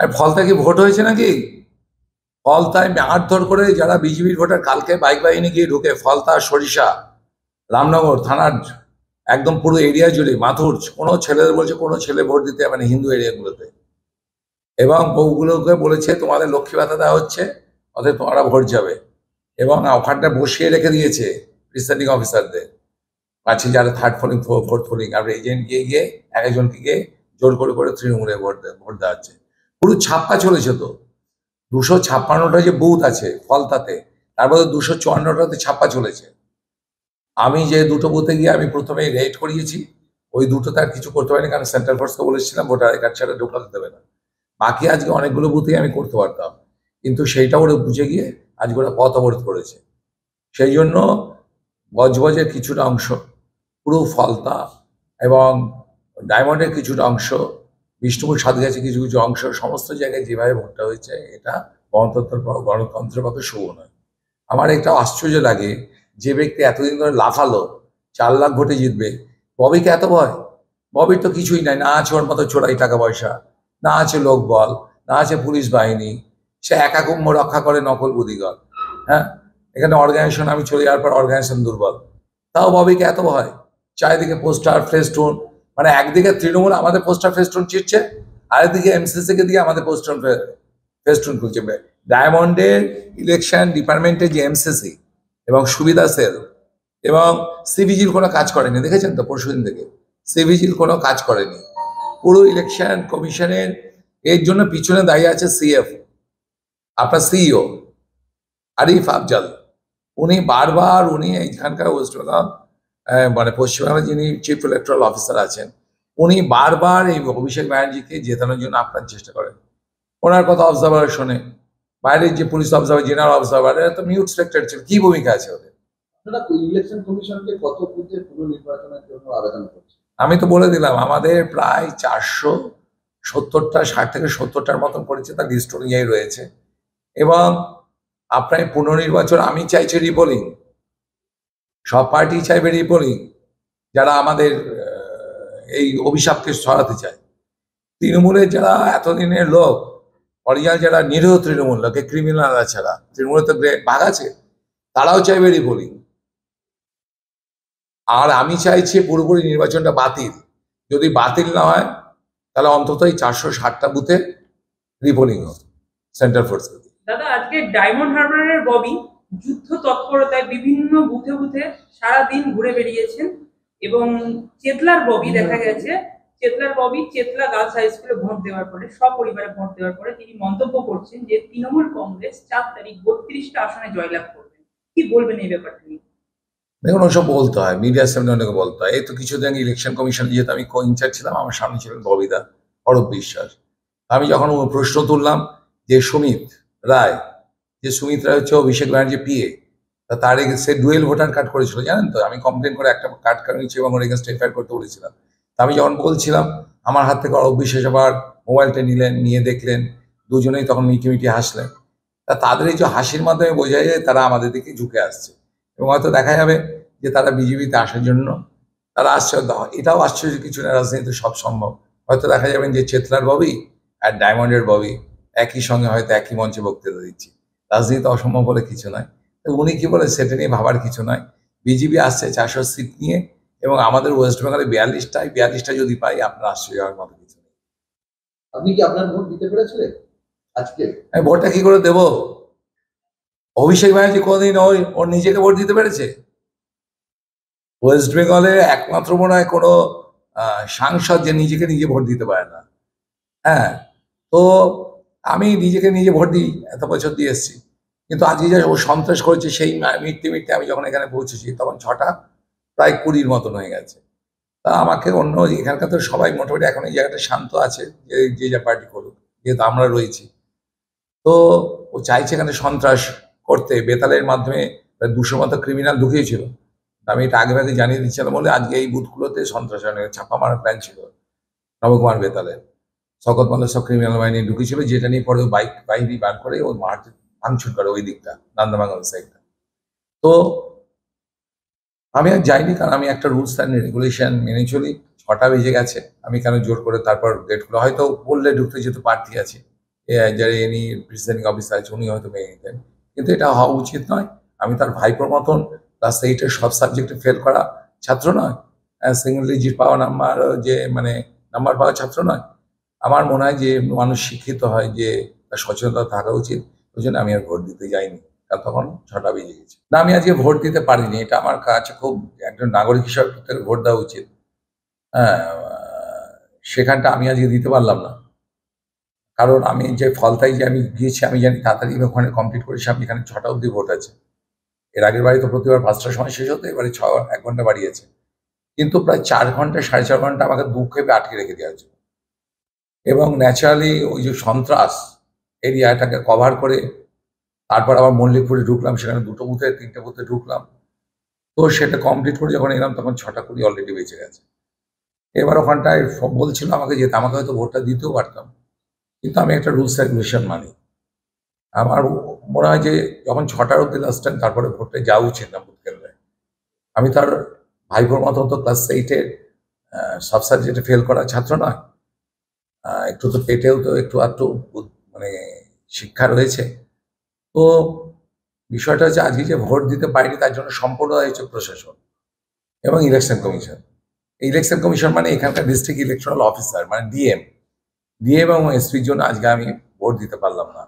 আর ফলতা কি ভোট হয়েছে নাকি? ফলতায় মারধর করে যারা বিজেপির ভোটার কালকে বাইক বাহিনী গিয়ে ঢুকে ফলতা, সরিষা, রামনগর থানার একদম পুরো এরিয়া জুড়ে মাথুর কোনো ছেলেদের বলছে কোনো ছেলে ভোট দিতে যাবে না হিন্দু এরিয়াগুলোতে, এবং বউগুলোকে বলেছে তোমাদের লক্ষ্মী ভাতা দেওয়া হচ্ছে, অতএব তোমরা ভোট যাবে, এবং ওখানটা বসিয়ে রেখে দিয়েছে প্রিসাইডিং অফিসারদের, পাচ্ছি যারা থার্ড ফোলিং ফোর্থ ফোলিং, আর এজেন্ট গিয়ে গিয়ে একজনকে গিয়ে জোর করে করে তৃণমূলে ভোট দেওয়া হচ্ছে। পুরো ছাপ্পা চলেছে তো, 256টা যে বুথ আছে ফলতাতে, তার মধ্যে 254টাতে ছাপ্পা চলেছে। আমি যে দুটো বুথে গিয়ে আমি প্রথমে রেড করিয়েছি, ওই দুটোতে আর কিছু করতে পারিনি, কারণ সেন্ট্রাল ফোর্সকে বলেছিলাম ভোটার আই কার্ড ছাড়া ঢোকাতে দেবে না। বাকি আজকে অনেকগুলো বুথেই আমি করতে পারতাম, কিন্তু সেইটা ওরা বুঝে গিয়ে আজকে ওরা পথ অবরোধ করেছে। সেই জন্য বজবজের কিছুটা অংশ, পুরো ফলতা এবং ডায়মন্ডের কিছুটা অংশ, বিষ্ণুপুর সাতগাছি কিছু কিছু অংশ, সমস্ত জায়গায় যেভাবে ভোটটা হয়েছে এটা গণতন্ত্রের পক্ষে শুভ নয়। আমার একটা আশ্চর্য লাগে, যে ব্যক্তি এতদিন ধরে লাফালো 4 লাখ ভোটে জিতবে, ববিকে এত ভয়? ববির তো কিছুই নাই, না আছে ওর মতো চোরাই টাকা পয়সা, না আছে লোকবল, না আছে পুলিশ বাহিনী, সে একা কুম্ভ রক্ষা করে নকল বুদ্ধিগর। হ্যাঁ, এখানে অর্গানাইজেশন, আমি চলে যাওয়ার পর অর্গানাইজেশন দুর্বল, তাও ববিকে এত ভয়। চারিদিকে পোস্টার ফেস্টুন, মানে একদিকে তৃণমূল আমাদের পোস্টার ফেস্টুন চিটছে, আরেকদিকে এমসিসি কে দিয়ে আমাদের পোস্টার ফেস্টুন খুলছে। ডায়মন্ডের ইলেকশন ডিপার্টমেন্টের যে এমসিসি এবং সুবিধা সেল এবং সিভিজির কোনো কাজ করেনি, দেখেছেন তো পরশুদিন থেকে সিভিজির কোনো কাজ করেনি। পুরো ইলেকশন কমিশনের এর জন্য পিছনে দাঁড়িয়ে আছে সিএফ, আপনার সিইও আরিফ আফজাল। উনি বারবার, উনি এইখানকার ওয়েস্ট বেঙ্গল মানে পশ্চিমবাংলার যিনি চিফ ইলেকট্রাল অফিসার আছেন, উনি বারবার এই অভিষেক ব্যানার্জিকে জেতানোর জন্য আপনার চেষ্টা করেন। ওনার কথা অবজারভার শোনে, বাইরের যে পুলিশ অবজারভার, জেনারেল অবজারভার, এরা তো মিউট সেক্টর ছিল, কি ভূমিকা আছে ওদের? ইলেকশন কমিশনকে কত বুথে পুনর্নির্বাচনের জন্য আবেদন করছে? আমি তো বলে দিলাম, আমাদের প্রায় 470টা, 60 থেকে 70টার মতন করেছে, তার লিস্ট অনুযায়ী রয়েছে। এবং আপনার পুনর্নির্বাচন আমি চাইছি রিপোলিং, সব পার্টি চাইবে রিপোলিং, যারা আমাদের এই অভিশাপকে সরাতে চায়। তৃণমূলের যারা এতদিনের লোক, অরিজিনাল যারা নিরীহ তৃণমূল লোকে, ক্রিমিনাল ছাড়া তৃণমূলের তো ভাগ আছে, তারাও চাইবে রিপোলিং। আর আমি চাইছি পুরোপুরি নির্বাচনটা বাতিল। যদি বাতিল না হয় তাহলে অন্তত এই 460টা বুথে রিপোলিং হোক সেন্ট্রাল ফোর্স। দাদা, আজকে ডায়মন্ড হারবারের ববি যুদ্ধ তৎপরতায় বিভিন্ন বুথে বুথে সারাদিন ঘুরে বেরিয়েছেন, এবং চেতলার ববি দেখা গেছে, চেতলার ববি চেতলা গার্লস হাই স্কুলে ভোট দেওয়ার পরে, সপরিবারে ভোট দেওয়ার পরে তিনি মন্তব্য করছেন যে তৃণমূল কংগ্রেস 4 তারিখ 32টা আসনে জয়লাভ করবে। কি বলবেন এই ব্যাপারটা নিয়ে? দেখুন, ওসব বলতে হয়, মিডিয়ার সামনে অনেকে বলতে হয়। এই তো কিছুদিন আগে ইলেকশন কমিশন, যেহেতু আমি কো ইনচার্জ ছিলাম, আমার সামনে ছিলেন ববিদা, অরূপ বিশ্বাস। আমি যখন প্রশ্ন তুললাম যে সুমিত রায়, যে সুমিত রায় হচ্ছে অভিষেক ব্যানার্জি পিএ, তার সে ডুয়েল ভোটার কার্ড করেছিল, জানেন তো? আমি কমপ্লেন করে একটা কার্ড নিয়েছি এবং ওর এগেনস্ট এফআইআর করতে বলেছিলাম। তা আমি যখন বলছিলাম, আমার হাত থেকে অরূপ বিশ্বাস আবার মোবাইলটা নিলেন, নিয়ে দেখলেন, দুজনেই তখন মিটিমিটি হাসলেন। তা তাদের এই যে হাসির মাধ্যমে বোঝা যায় তারা আমাদের দিকে ঝুঁকে আসছে, এবং হয়তো দেখা যাবে যে তারা বিজেপিতে আসার জন্য তারা আসছে। এটাও আশ্চর্য কিছু না, রাজনীতিতে সব সম্ভব। হয়তো দেখা যাবেন যে চেতলার ববি আর ডায়মন্ডের ববি একই সঙ্গে হয়তো একই মঞ্চে বক্তৃতা দিচ্ছি। রাজনীতি অসম্ভব বলে কিছু নয়। উনি কি বলে সেটা নিয়ে ভাবার কিছু নয়। বিজেপি আসছে 400 সিট নিয়ে, এবং আমাদের ওয়েস্ট বেঙ্গলে 42টা যদি পাই, আপনার আশ্চর্য হওয়ার মতো কিছু নেই। আপনি কি আপনার ভোট দিতে পেরেছিলেন আজকে? আমি ভোটটা কি করে দেবো? অভিষেক ব্যানার্জি কোনোদিন ওর নিজেকে ভোট দিতে পেরেছে? ওয়েস্ট বেঙ্গলে একমাত্র মনে হয় কোনো সাংসদ যে নিজেকে নিজে ভোট দিতে পারে না। হ্যাঁ, তো আমি নিজেকে নিজে ভোট দিই, এত বছর দিয়ে এসেছি। কিন্তু আজকে যে ও সন্ত্রাস করেছে, সেই মিটতে মিটতে আমি যখন এখানে পৌঁছেছি তখন 6টা প্রায় 20-র মতন হয়ে গেছে। তা আমাকে অন্য এখানকার তো সবাই মোটামুটি এখন এই জায়গাটা শান্ত আছে, যে যা পার্টি করুক, যেহেতু আমরা রয়েছি। তো ও চাইছে এখানে সন্ত্রাস করতে, বেতালের মাধ্যমে প্রায় 200 মতো ক্রিমিনাল ঢুকিয়েছিল। আমি এটা আগে ভাগে জানিয়ে দিচ্ছিলাম বলে আজকে এই বুথগুলোতে সন্ত্রাস ছাপ্পা মারার প্ল্যান ছিল নবকুমার বেতালের। শকত মালের সব ক্রিমিনাল বাহিনী ঢুকেছিল, যেটা নিয়ে পরে বাইক বাহিনী বার করে ও মাঠ ভাঙচুর করে ওই দিকটা, নান্দাবাঙ্গাল সাইডটা। তো আমি আর যাইনি, কারণ আমি একটা রুলস অ্যান্ড রেগুলেশন মেনে চলি। 6টা বেজে গেছে, আমি কেন জোর করে তারপর গেটগুলো, হয়তো বললে ঢুকতে যেহেতু প্রার্থী আছে, যারা এনি প্রিসাইডিং অফিসার আছে উনি হয়তো মেনে নিতেন, কিন্তু এটা হওয়া উচিত নয়। আমি তার ভাইপোর মতন ক্লাস 8-এর সব সাবজেক্টে ফেল করা ছাত্র নয়, সিঙ্গল ডিজিট পাওয়া নাম্বার যে মানে নাম্বার পাওয়া ছাত্র নয়। আমার মনে হয় যে মানুষ শিক্ষিত হয়, যে তার সচেতনতা থাকা উচিত। ওই জন্য আমি আর ভোট দিতে যাইনি, কারণ তখন 6টা বেজে গেছে। না, আমি আজকে ভোট দিতে পারিনি, এটা আমার কাছে খুব, একজন নাগরিক হিসাবে প্রত্যেকের ভোট দেওয়া উচিত। হ্যাঁ, সেখানটা আমি আজকে দিতে পারলাম না, কারণ আমি যে ফলতায় যে আমি গিয়েছি আমি জানি তাড়াতাড়ি ওখানে কমপ্লিট করেছি। আমি এখানে 6টা অবধি ভোট আছে। এর আগের বাড়ি তো প্রতিবার 5টার সময় শেষ হতো, এবারে 1 ঘন্টা বাড়িয়েছে। কিন্তু প্রায় 4 ঘন্টা 4.5 ঘন্টা আমাকে দুঃখেপে আটকে রেখে দেওয়া হয়েছিল। এবং ন্যাচারালি ওই যে সন্ত্রাস এরিয়াটাকে কভার করে তারপর আবার মল্লিকপুরে ঢুকলাম, সেখানে 2টো বুথে 3টে বুথে ঢুকলাম। তো সেটা কমপ্লিট করে যখন এলাম তখন 6টা 20 অলরেডি বেঁচে গেছে। এবার ওখানটায় বলছিল আমাকে যেতে, আমাকে হয়তো ভোটটা দিতেও পারতাম, কিন্তু আমি একটা রুলস রেগুলেশন মানি। আমার মনে হয় যে যখন 6টার অব্দি লাস্ট টাইম, তারপরে ভোটটা যাওয়া উচিত না বুথ কেন্দ্রে। আমি তার ভাইপোর মতো তো ক্লাস 8-এ সব সাবজেক্টে ফেল করা ছাত্র নয়। একটু তো পেটেও তো একটু আধটু মানে শিক্ষা রয়েছে। তো বিষয়টা হচ্ছে আজকে যে ভোট দিতে পারিনি তার জন্য সম্পূর্ণ হয়েছে প্রশাসন এবং ইলেকশন কমিশন। ইলেকশন কমিশন মানে এখানকার ডিস্ট্রিক্ট ইলেকট্রাল অফিসার, মানে ডিএম এবং এসপির জন্য আজকে আমি ভোট দিতে পারলাম না।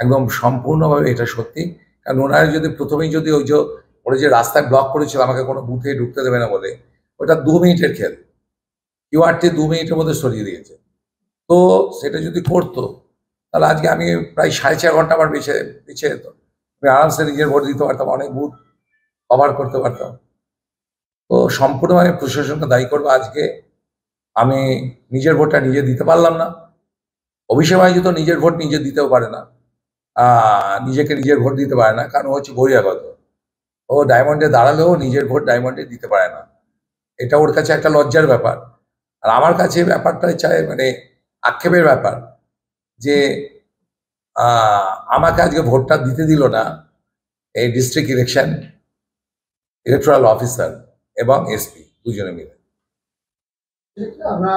একদম সম্পূর্ণভাবে এটা সত্যি। কারণ ওনারা যদি প্রথমেই যদি ওই যে ওরা যে রাস্তায় ব্লক করেছিল আমাকে কোনো বুথে ঢুকতে দেবে না বলে, ওটা 2 মিনিটের খেল, কিউআরটি 2 মিনিটের মধ্যে সরিয়ে দিয়েছে। তো সেটা যদি করতো তাহলে আজকে আমি প্রায় 4.5 ঘন্টা আমার পিছিয়ে যেত। আমি আরামসে নিজের ভোট দিতে পারতাম, অনেক বুথ কভার করতে পারতাম। তো সম্পূর্ণভাবে প্রশাসনকে দায়ী করবো। আজকে আমি নিজের ভোটটা নিজে দিতে পারলাম না। অভিষেক ব্যানার্জি তো নিজের ভোট নিজে দিতেও পারে না, নিজেকে নিজের ভোট দিতে পারে না, কারণ ও হচ্ছে বহিরাগত। ও ডায়মন্ডে দাঁড়ালেও নিজের ভোট ডায়মন্ডে দিতে পারে না। এটা ওর কাছে একটা লজ্জার ব্যাপার। আর আমার কাছে ব্যাপারটা চাই মানে আক্ষেপের ব্যাপার যে আমাকে আজকে ভোটটা দিতে দিল না এই ডিস্ট্রিক্ট ইলেকট্রাল অফিসার এবং এসপি দুজনে মিলে। আমরা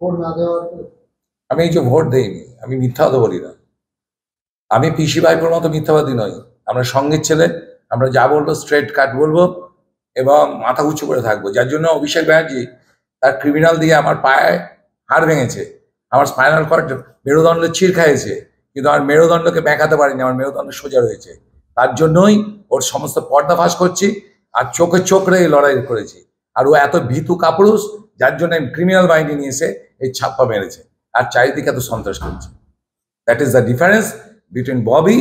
ভোট না দেওয়ার আমি এই যে ভোট দেইনি, আমি মিথ্যা কথা বলি না। আমি পিসি ভাইপোর মতো মিথ্যাবাদী নই। আমরা সঙ্গের ছেলে, আমরা যা বলবো স্ট্রেট কাট বলবো এবং মাথা উঁচু করে থাকবো। যার জন্য অভিষেক ব্যানার্জি তার ক্রিমিনাল দিয়ে আমার পায়ে হাড় ভেঙেছে, আমার স্পাইনাল কর্ড মেরুদণ্ড চির খাইয়েছে, কিন্তু আমার মেরুদণ্ডকে ব্যাঁকাতে পারিনি, আমার মেরুদণ্ড সোজা রয়েছে। তার জন্যই ওর সমস্ত পর্দা ফাঁস করছি আর চোখে চোখ রেখে লড়াই করেছি। আর ও এত ভীতু কাপুরুষ, যার জন্য ক্রিমিনাল বাহিনী নিয়ে এসে এই ছাপ্পা মেরেছে আর চারিদিকে এত সন্ত্রাস করছে। That is the difference between Bobby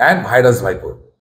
and Virus Viper.